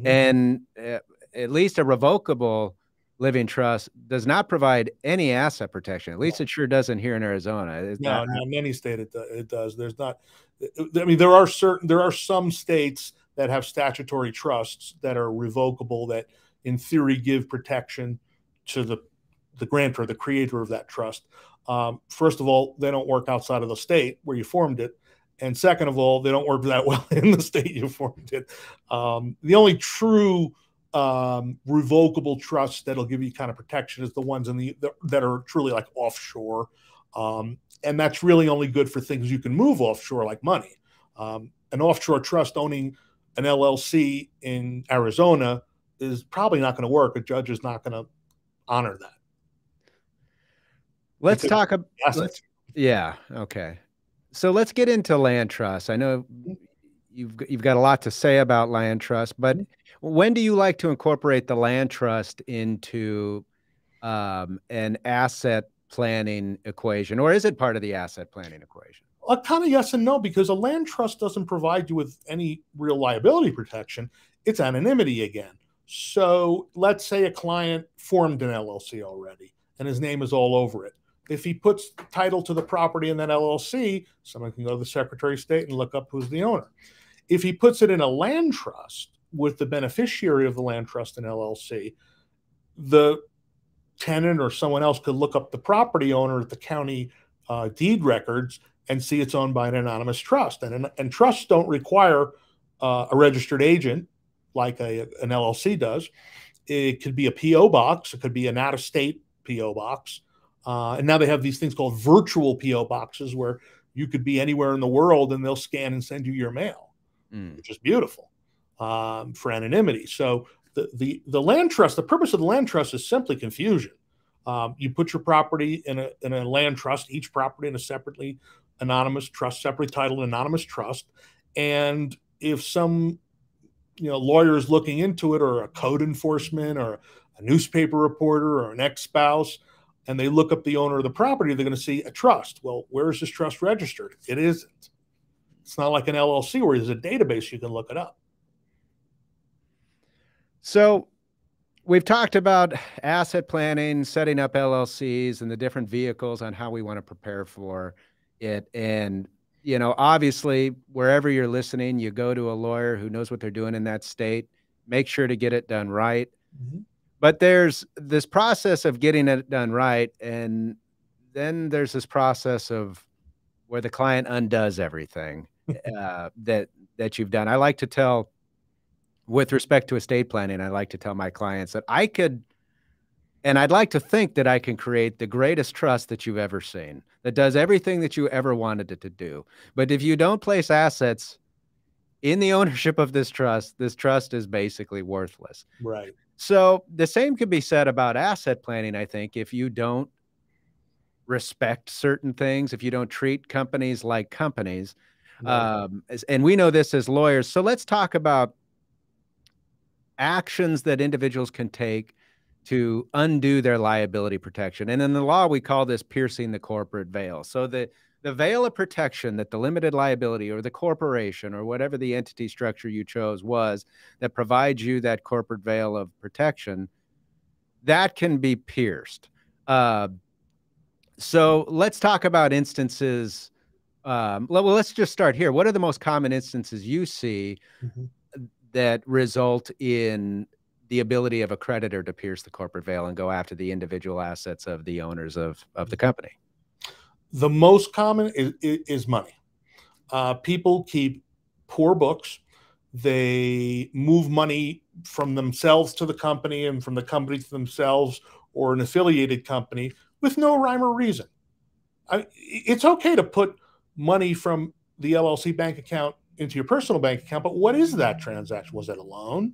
And at least a revocable living trust does not provide any asset protection. At least it sure doesn't here in Arizona. No, in any state it does. There's not. I mean, there are some states that have statutory trusts that are revocable that, in theory, give protection to the grantor, the creator of that trust. First of all, they don't work outside of the state where you formed it. And second of all, they don't work that well in the state you formed it. The only true revocable trusts that'll give you kind of protection is the ones that are truly like offshore. And that's really only good for things you can move offshore, like money. An offshore trust owning an LLC in Arizona is probably not going to work. A judge is not going to honor that. Let's talk about assets. Yeah. Okay. So let's get into land trusts. I know you've got a lot to say about land trust, but when do you like to incorporate the land trust into an asset planning equation, or is it part of the asset planning equation? Kind of yes and no, because a land trust doesn't provide you with any real liability protection. It's anonymity again. So let's say a client formed an LLC already and his name is all over it. If he puts title to the property in that LLC, someone can go to the Secretary of State and look up who's the owner. If he puts it in a land trust with the beneficiary of the land trust and LLC, the tenant or someone else could look up the property owner at the county deed records and see it's owned by an anonymous trust. And trusts don't require a registered agent like an LLC does. It could be a P.O. box. It could be an out-of-state P.O. box. And now they have these things called virtual P.O. boxes where you could be anywhere in the world and they'll scan and send you your mail, which is beautiful for anonymity. So the land trust, the purpose of the land trust is simply confusion. You put your property in a land trust, each property in a separately anonymous trust, separately titled anonymous trust. And if some lawyer is looking into it, or a code enforcement, or a newspaper reporter, or an ex-spouse, and they look up the owner of the property, they're going to see a trust. Well, where is this trust registered? It isn't. It's not like an LLC where there's a database you can look it up. So we've talked about asset planning, setting up LLCs, and the different vehicles on how we want to prepare for it. And, obviously, wherever you're listening, you go to a lawyer who knows what they're doing in that state. Make sure to get it done right. Mm-hmm. But there's this process of getting it done right. And then there's this process of where the client undoes everything that you've done. I like to tell, with respect to estate planning, I like to tell my clients that I could, and I'd like to think that I can create the greatest trust that you've ever seen, that does everything that you ever wanted it to do. But if you don't place assets in the ownership of this trust is basically worthless. Right. So the same could be said about asset planning, I think. If you don't respect certain things, if you don't treat companies like companies, right. And we know this as lawyers. So let's talk about actions that individuals can take to undo their liability protection. And in the law, we call this piercing the corporate veil. So the veil of protection that the limited liability or the corporation or whatever the entity structure you chose was that provides you that corporate veil of protection, that can be pierced. So let's talk about instances. Well, let's just start here. What are the most common instances you see that result in the ability of a creditor to pierce the corporate veil and go after the individual assets of the owners of the company? The most common is money. People keep poor books. They move money from themselves to the company and from the company to themselves or an affiliated company with no rhyme or reason. It's okay to put money from the LLC bank account into your personal bank account, but what is that transaction? Was it a loan?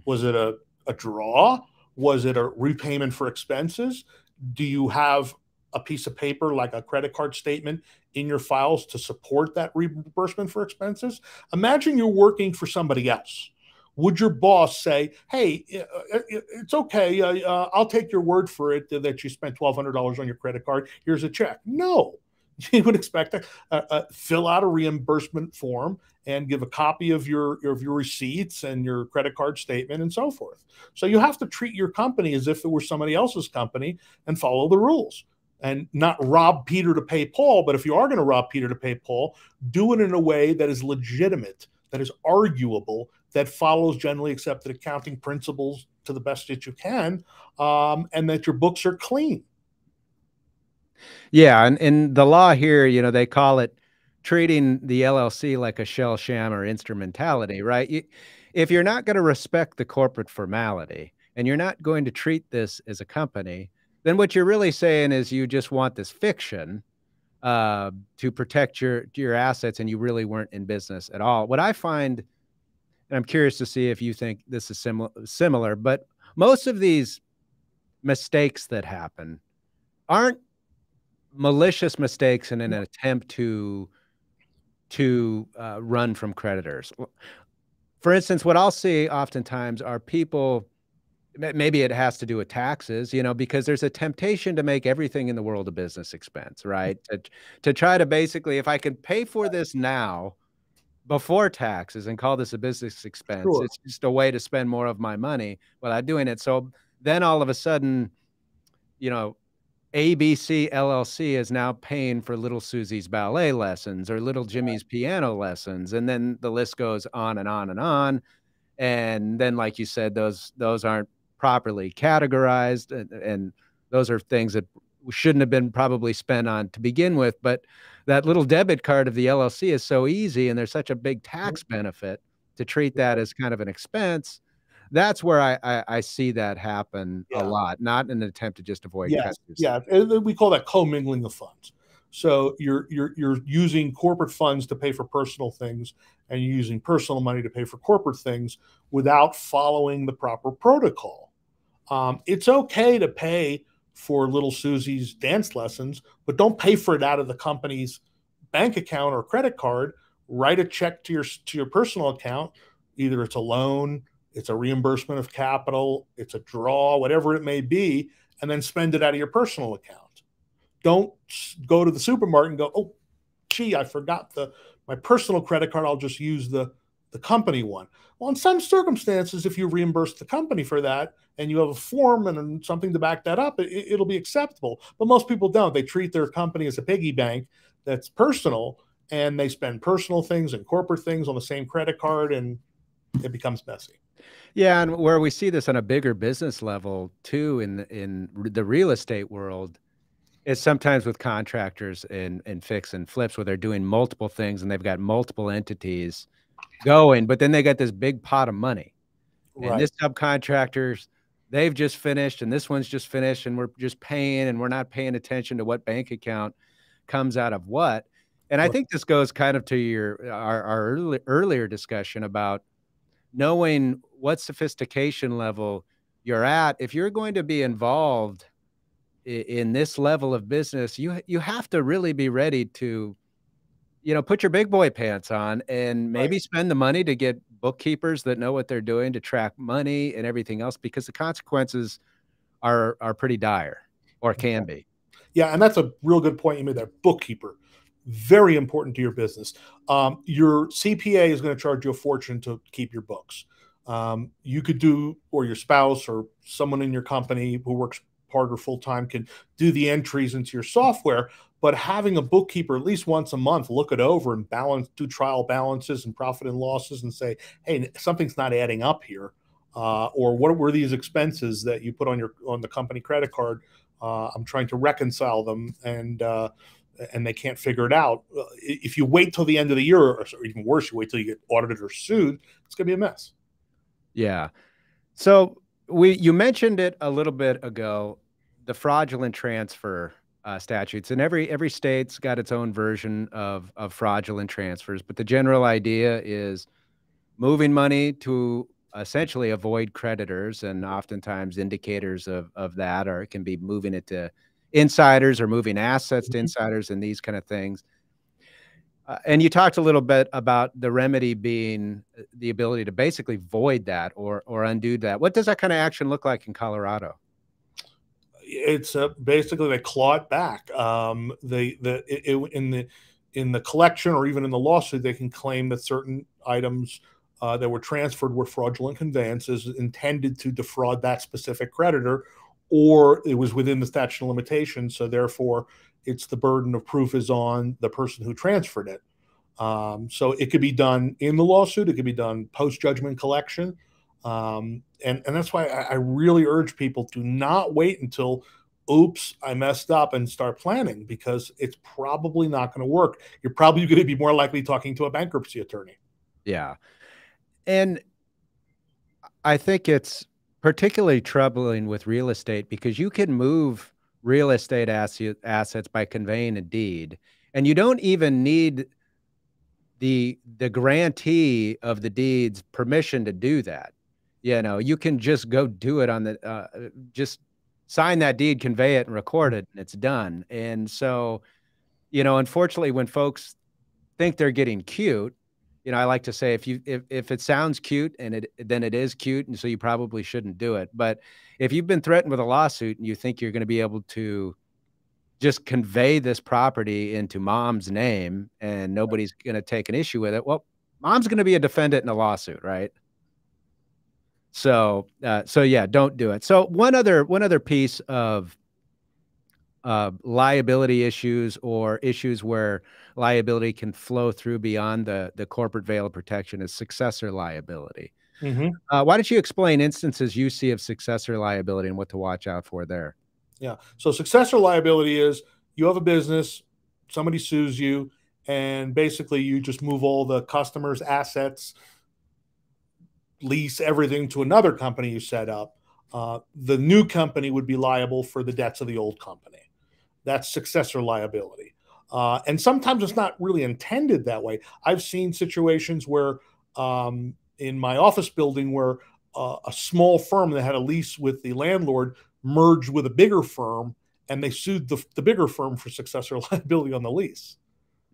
Was it a draw? Was it a repayment for expenses? Do you have a piece of paper like a credit card statement in your files to support that reimbursement for expenses? Imagine you're working for somebody else. Would your boss say, hey, it's okay, I'll take your word for it that you spent $1,200 on your credit card, here's a check? No. You would expect to fill out a reimbursement form and give a copy of your receipts and your credit card statement and so forth. So you have to treat your company as if it were somebody else's company and follow the rules and not rob Peter to pay Paul. But if you are going to rob Peter to pay Paul, do it in a way that is legitimate, that is arguable, that follows generally accepted accounting principles to the best that you can, and that your books are clean. Yeah, and in the law here, they call it treating the LLC like a shell, sham, or instrumentality, right? If you're not going to respect the corporate formality and you're not going to treat this as a company, then what you're really saying is you just want this fiction to protect your assets, and you really weren't in business at all. What I find, and I'm curious to see if you think this is similar, but most of these mistakes that happen aren't malicious mistakes in an attempt to run from creditors. For instance, what I'll see oftentimes are people, maybe it has to do with taxes, because there's a temptation to make everything in the world a business expense, right? To try to basically, if I can pay for this now before taxes and call this a business expense, sure, it's just a way to spend more of my money without doing it. So then all of a sudden, ABC LLC is now paying for little Susie's ballet lessons or little Jimmy's piano lessons. And then the list goes on and on and on. And then, like you said, those aren't properly categorized. And those are things that shouldn't have been probably spent on to begin with. But that little debit card of the LLC is so easy, and there's such a big tax benefit to treat that as kind of an expense. That's where I see that happen a lot, not in an attempt to just avoid creditors. Yeah, we call that commingling of funds. So you're using corporate funds to pay for personal things, and you're using personal money to pay for corporate things without following the proper protocol. It's okay to pay for little Susie's dance lessons, but don't pay for it out of the company's bank account or credit card. Write a check to your personal account. Either it's a loan, it's a reimbursement of capital, it's a draw, whatever it may be, and then spend it out of your personal account. Don't go to the supermarket and go, oh, gee, I forgot my personal credit card. I'll just use the company one. Well, in some circumstances, if you reimburse the company for that and you have a form and something to back that up, it'll be acceptable. But most people don't. They treat their company as a piggy bank that's personal, and they spend personal things and corporate things on the same credit card, and it becomes messy. Yeah, and where we see this on a bigger business level too, in the real estate world, is sometimes with contractors and fix and flips, where they're doing multiple things and they've got multiple entities going, but then they got this big pot of money. Right. And this subcontractors, they've just finished, and this one's just finished, and we're just paying, and we're not paying attention to what bank account comes out of what. And I think this goes kind of to our earlier discussion about knowing what sophistication level you're at. If you're going to be involved in this level of business, you have to really be ready to, put your big boy pants on and maybe spend the money to get bookkeepers that know what they're doing to track money and everything else, because the consequences are pretty dire, or can be. Yeah, and that's a real good point you made there. Bookkeeper, very important to your business. Your CPA is going to charge you a fortune to keep your books. You could do, or your spouse or someone in your company who works part or full time can do the entries into your software. But having a bookkeeper at least once a month look it over and do trial balances and profit and losses and say, hey, something's not adding up here. Or what were these expenses that you put on the company credit card? I'm trying to reconcile them, and they can't figure it out. If you wait till the end of the year, or even worse, you wait till you get audited or sued, it's going to be a mess. Yeah. So you mentioned it a little bit ago, the fraudulent transfer statutes, and every state's got its own version of fraudulent transfers. But the general idea is moving money to essentially avoid creditors, and oftentimes indicators of that are, it can be moving it to insiders or moving assets to insiders and these kind of things. And you talked a little bit about the remedy being the ability to basically void that or undo that. What does that kind of action look like in Colorado? It's basically they claw it back. In the collection or even in the lawsuit, they can claim that certain items that were transferred were fraudulent conveyances intended to defraud that specific creditor, or it was within the statute of limitations. So therefore, it's the burden of proof is on the person who transferred it. So it could be done in the lawsuit. It could be done post-judgment collection. And that's why I really urge people to not wait until, oops, I messed up, and start planning, because it's probably not going to work. You're probably going to be more likely talking to a bankruptcy attorney. Yeah. And I think it's particularly troubling with real estate, because you can move real estate assets by conveying a deed, and you don't even need the grantee of the deed's permission to do that. You can just go do it on the just sign that deed, convey it, and record it, and it's done. And so, unfortunately, when folks think they're getting cute, I like to say, if it sounds cute then it is cute, and so you probably shouldn't do it. But if you've been threatened with a lawsuit and you think you're going to be able to just convey this property into mom's name and nobody's going to take an issue with it, well, mom's going to be a defendant in a lawsuit, right? So yeah, don't do it. So one other piece of liability issues, or issues where liability can flow through beyond the corporate veil of protection, is successor liability. Why don't you explain instances you see of successor liability and what to watch out for there? Yeah. So successor liability is you have a business, somebody sues you, and basically you just move all the customers' assets, lease everything to another company you set up. The new company would be liable for the debts of the old company. That's successor liability. And sometimes it's not really intended that way. I've seen situations where in my office building where a small firm that had a lease with the landlord merged with a bigger firm, and they sued the bigger firm for successor liability on the lease.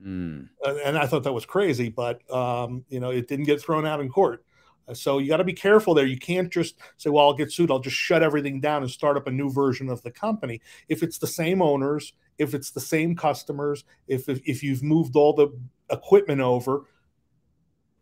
And I thought that was crazy, but it didn't get thrown out in court. So you got to be careful there. You can't just say, well, I'll get sued, I'll just shut everything down and start up a new version of the company. If it's the same owners, if it's the same customers, if you've moved all the equipment over,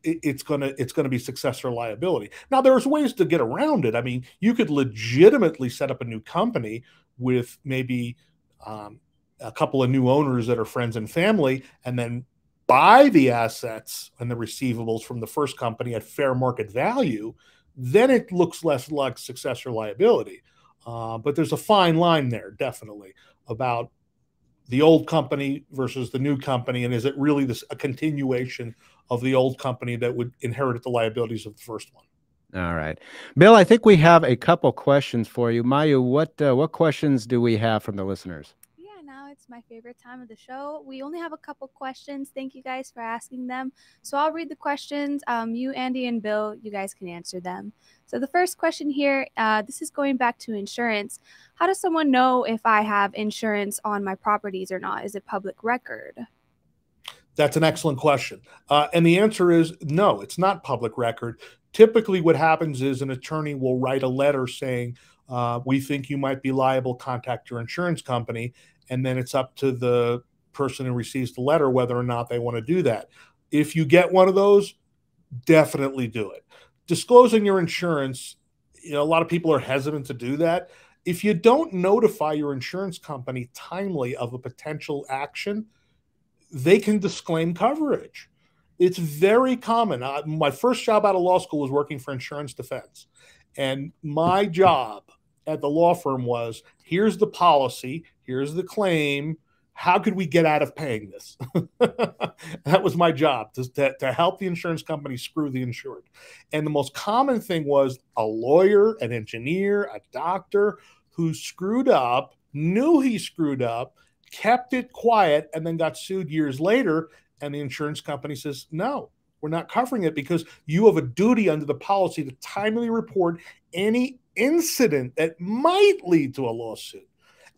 it's gonna be successor liability. Now, there's ways to get around it. I mean, you could legitimately set up a new company with maybe a couple of new owners that are friends and family, and then buy the assets and the receivables from the first company at fair market value. Then it looks less like successor liability. But there's a fine line there, definitely, about the old company versus the new company, and is it really a continuation of the old company that would inherit the liabilities of the first one? All right, Bill, I think we have a couple questions for you. Mayu, what questions do we have from the listeners? Yeah, now it's my favorite time of the show. We only have a couple questions. Thank you guys for asking them. So I'll read the questions. You, Andy, and Bill, you guys can answer them. So the first question here, this is going back to insurance. How does someone know if I have insurance on my properties or not? Is it public record? That's an excellent question. And the answer is no, it's not public record. Typically what happens is an attorney will write a letter saying, we think you might be liable, contact your insurance company. And then it's up to the person who receives the letter whether or not they want to do that. If you get one of those, definitely do it. Disclosing your insurance, a lot of people are hesitant to do that. If you don't notify your insurance company timely of a potential action, they can disclaim coverage. It's very common. My first job out of law school was working for insurance defense. And my job at the law firm was, here's the policy, here's the claim. How could we get out of paying this? That was my job, to help the insurance company screw the insured. And the most common thing was a lawyer, an engineer, a doctor who screwed up, knew he screwed up, kept it quiet, and then got sued years later. And the insurance company says, no, we're not covering it because you have a duty under the policy to timely report any incident that might lead to a lawsuit.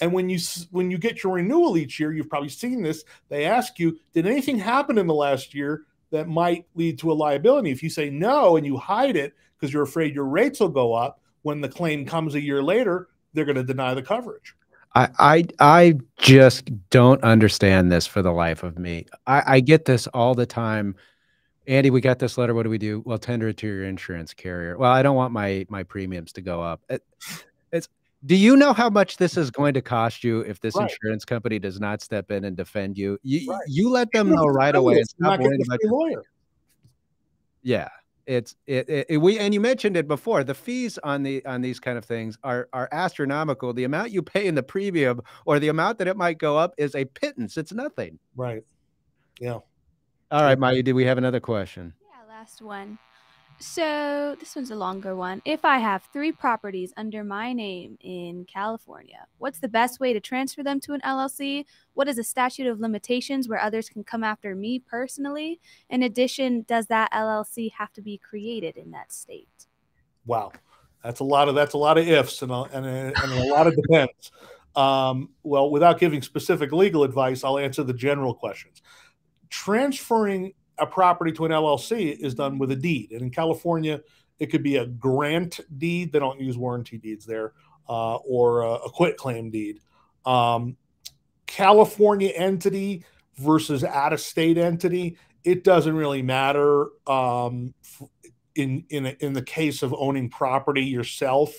And when you get your renewal each year, you've probably seen this, they ask you, did anything happen in the last year that might lead to a liability? If you say no and you hide it because you're afraid your rates will go up, when the claim comes a year later, they're going to deny the coverage. I just don't understand this for the life of me. I get this all the time. Andy, we got this letter. What do we do? Well, tender it to your insurance carrier. Well, I don't want my premiums to go up. Do you know how much this is going to cost you if this insurance company does not step in and defend you? You let them know right away and stop worrying about your lawyer. Yeah. And you mentioned it before. The fees on these kind of things are astronomical. The amount you pay in the premium or the amount that it might go up is a pittance. It's nothing. Right. Yeah. All right, Maya, do we have another question? Yeah, last one. So this one's a longer one. If I have 3 properties under my name in California, what's the best way to transfer them to an LLC? What is the statute of limitations where others can come after me personally? In addition, does that LLC have to be created in that state? Wow, that's a lot of ifs and a lot of depends. Well, without giving specific legal advice, I'll answer the general questions. Transferring a property to an LLC is done with a deed. And in California, it could be a grant deed. They don't use warranty deeds there, or a quitclaim deed. California entity versus out-of-state entity, it doesn't really matter in the case of owning property yourself,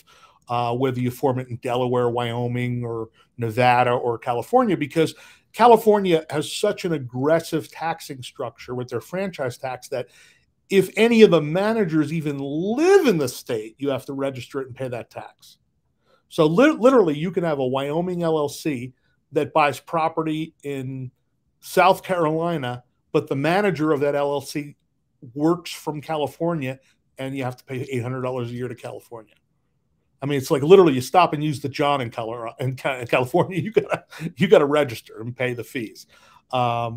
whether you form it in Delaware, Wyoming, or Nevada, or California, because California has such an aggressive taxing structure with their franchise tax that if any of the managers even live in the state, you have to register it and pay that tax. So literally, you can have a Wyoming LLC that buys property in South Carolina, but the manager of that LLC works from California, and you have to pay $800 a year to California. I mean, it's like literally you stop and use the John in Colorado, in California, you gotta register and pay the fees. I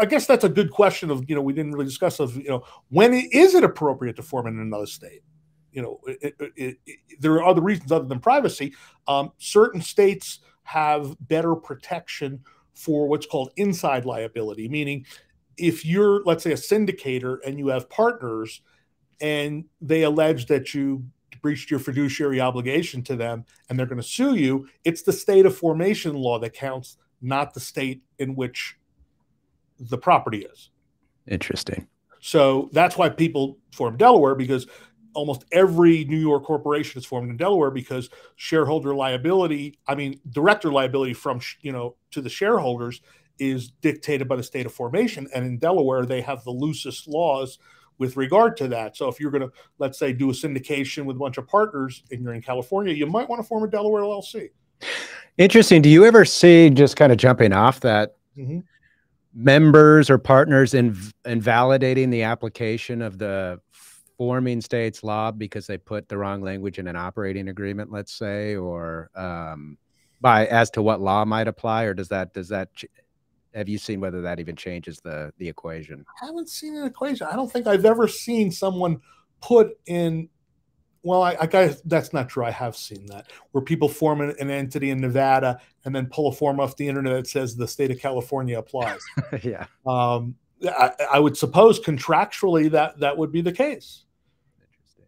guess that's a good question of, we didn't really discuss when is it appropriate to form in another state? there are other reasons other than privacy. Certain states have better protection for what's called inside liability, meaning if you're, let's say, a syndicator and you have partners and they allege that you breached your fiduciary obligation to them and they're going to sue you, it's the state of formation law that counts, not the state in which the property is. Interesting. So that's why people form Delaware, because almost every New York corporation is formed in Delaware, because shareholder liability, director liability from, to the shareholders is dictated by the state of formation. And in Delaware, they have the loosest laws with regard to that. So if you're going to, let's say, do a syndication with a bunch of partners and you're in California, you might want to form a Delaware LLC. Interesting. Do you ever see, just kind of jumping off that, members or partners invalidating the application of the forming state's law because they put the wrong language in an operating agreement, let's say, or as to what law might apply? Or does that have you seen whether that even changes the equation? I haven't seen an equation. I don't think I've ever seen someone put in, well, I guess that's not true. I have seen that, where people form an entity in Nevada and then pull a form off the internet that says the state of California applies. Yeah. I would suppose contractually that would be the case. Interesting.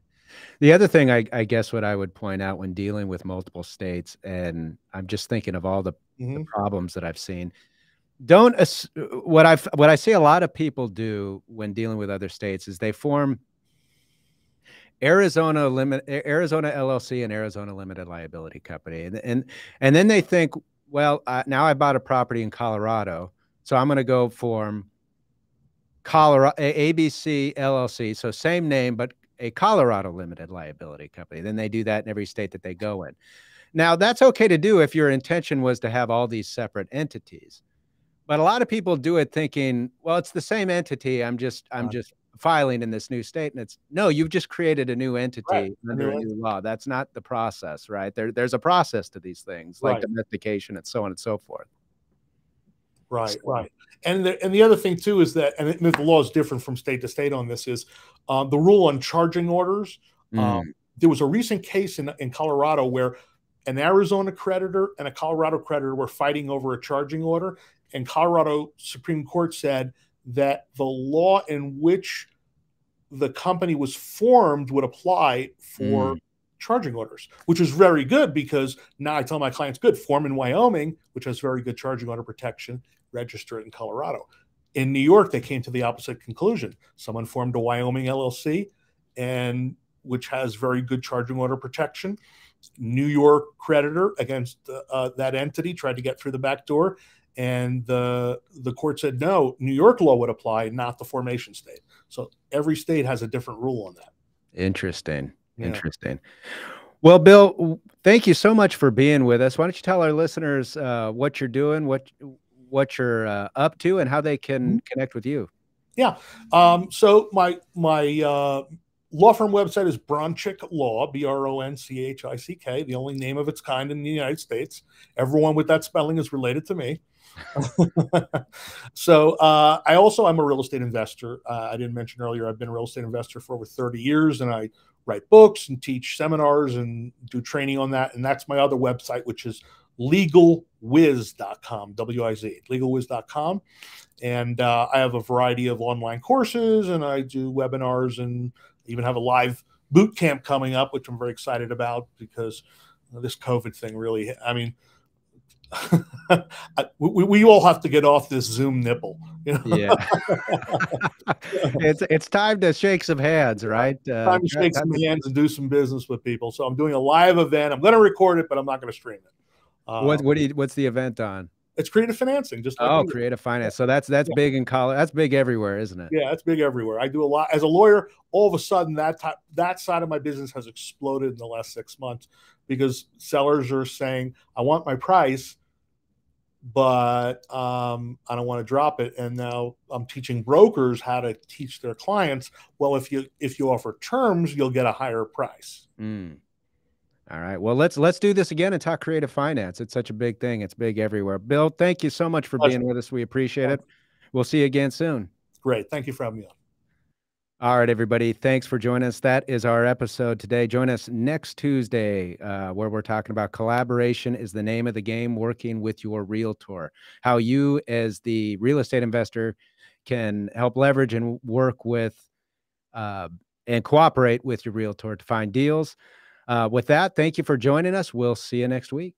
The other thing, I guess what I would point out when dealing with multiple states, and I'm just thinking of all the problems that I've seen, what I see a lot of people do when dealing with other states is they form Arizona LLC and Arizona Limited Liability Company, and then they think, well, now I bought a property in Colorado, so I'm going to go form ABC LLC, so same name but a Colorado Limited Liability Company. Then they do that in every state that they go in. Now that's okay to do if your intention was to have all these separate entities. But a lot of people do it thinking, well, it's the same entity. I'm just filing in this new state. And it's, no, you've just created a new entity under a new law. That's not the process, right? There's a process to these things, like domestication and so on and so forth. Right, right. And the other thing too is that, and the law is different from state to state on this, is the rule on charging orders. There was a recent case in Colorado where an Arizona creditor and a Colorado creditor were fighting over a charging order. And Colorado Supreme Court said that the law in which the company was formed would apply for charging orders, which was very good, because now I tell my clients, good, form in Wyoming, which has very good charging order protection, register it in Colorado. In New York, they came to the opposite conclusion. Someone formed a Wyoming LLC, and which has very good charging order protection. New York creditor against that entity tried to get through the back door, and the court said no, New York law would apply, not the formation state. So every state has a different rule on that. Interesting. Yeah. Interesting. Well, Bill, thank you so much for being with us. Why don't you tell our listeners what you're doing, what you're up to, and how they can connect with you? Yeah. So my law firm website is Bronchick Law, Bronchick, the only name of its kind in the United States. Everyone with that spelling is related to me. So I'm a real estate investor. I didn't mention earlier, I've been a real estate investor for over 30 years, and I write books and teach seminars and do training on that. And that's my other website, which is legalwiz.com, W-I-Z, legalwiz.com. And I have a variety of online courses, and I do webinars, and even have a live boot camp coming up, which I'm very excited about, because this COVID thing really, we all have to get off this Zoom nipple. Yeah. It's time to shake some hands, right? Time to shake some hands and do some business with people. So I'm doing a live event. I'm going to record it, but I'm not going to stream it. What's the event on? It's creative financing. Just creative finance. So that's big in college. That's big everywhere, isn't it? Yeah, it's big everywhere. I do a lot as a lawyer. All of a sudden, that side of my business has exploded in the last 6 months, because sellers are saying, "I want my price, but I don't want to drop it." And now I'm teaching brokers how to teach their clients, well, if you offer terms, you'll get a higher price. All right. Well, let's do this again and talk creative finance. It's such a big thing. It's big everywhere. Bill, thank you so much for being with us. We appreciate it. We'll see you again soon. Great. Thank you for having me on. All right, everybody. Thanks for joining us. That is our episode today. Join us next Tuesday, where we're talking about collaboration is the name of the game, working with your realtor. How you, as the real estate investor, can help leverage and work with and cooperate with your realtor to find deals. With that, thank you for joining us. We'll see you next week.